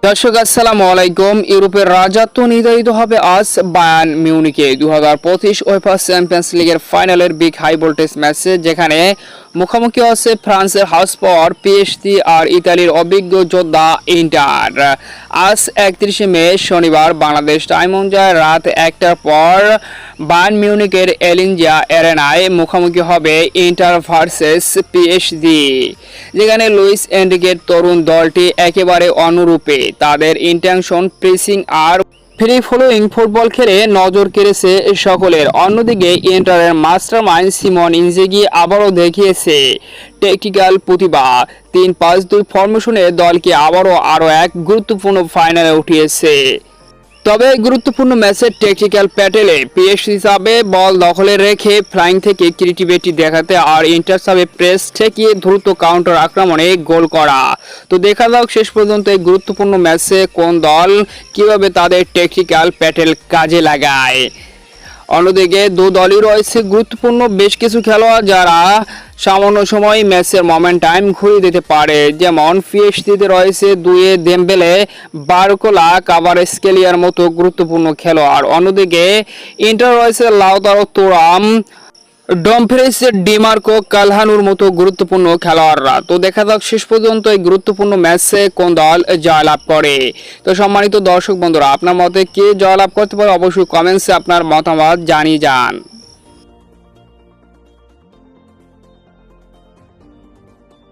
দর্শক আসসালামু আলাইকুম। ইউরোপের রাজত্ব নির্ধারিত হবে আজ বায়ার্ন মিউনিকে 2025 উয়েফা চ্যাম্পিয়ন্স লিগের ফাইনালের বিগ হাই ভোল্টেজ ম্যাচে, যেখানে মুখোমুখি আছে ফ্রান্সের হাউস পাওয়ার পিএসজি আর ইতালির অভিজ্ঞ যোদ্ধা ইন্টার। আজ 31 মে শনিবার বাংলাদেশ টাইম অনুযায়ী রাত 1টার পর বায়ার্ন মিউনিকের এলিঞ্জিয়া অ্যারেনায় মুখোমুখি হবে ইন্টার ভার্সেস পিএসজি, যেখানে লুইস এনরিকের তরুণ দলটি একেবারে অনুরূপে তাদের ইন্টেনশন, প্রেসিং আর ফ্রি ফলোয়িং ফুটবল খেলে নজর কেড়েছে সকলের। অন্যদিকে ইন্টারের মাস্টারমাইন্ড সিমন ইনজাগি আবারও দেখিয়েছে টেকটিক্যাল প্রতিভা। 3-5-2 ফরমেশনে দলকে আরও এক গুরুত্বপূর্ণ ফাইনালে উঠিয়েছে। তবে গুরুত্বপূর্ণ ম্যাচের টেকটিক্যাল প্যাটেলে পিএসজি যাবে বল দখলে রেখে ফ্লাইং থেকে ক্রিয়েটিভিটি দেখাতে, আর ইন্টার যাবে প্রেস ঠেকিয়ে দ্রুত কাউন্টার আক্রমণে গোল করা। তো দেখা যাক শেষ পর্যন্ত এই গুরুত্বপূর্ণ ম্যাচে কোন দল কিভাবে তাদের টেকটিক্যাল প্যাটেল কাজে লাগায়। অন্যদিকে দু দলই রয়েছে গুরুত্বপূর্ণ বেশ কিছু খেলোয়াড় যারা সামান্য সময় ম্যাচের মোমেন্টাম ঘুরিয়ে দিতে পারে। যেমন পিএসজিতে রয়েছে দুয়ে দেমবেলে, বারকোলা, কাভারাটস্কেলিয়ার মতো গুরুত্বপূর্ণ খেলোয়াড়। অন্যদিকে ইন্টার রয়েছে লাউতারো তুরাম, ডমফ্রিস, ডিমার্কো, কালহানুর মতো গুরুত্বপূর্ণ খেলোয়াড়রা। তো দেখা যাক শেষ পর্যন্ত এই গুরুত্বপূর্ণ ম্যাচে কোন দল জয়লাভ করে। তো সম্মানিত দর্শক বন্ধুরা, আপনার মতে কে জয়লাভ করতে পারে অবশ্যই কমেন্টসে আপনার মতামত জানিয়ে যান।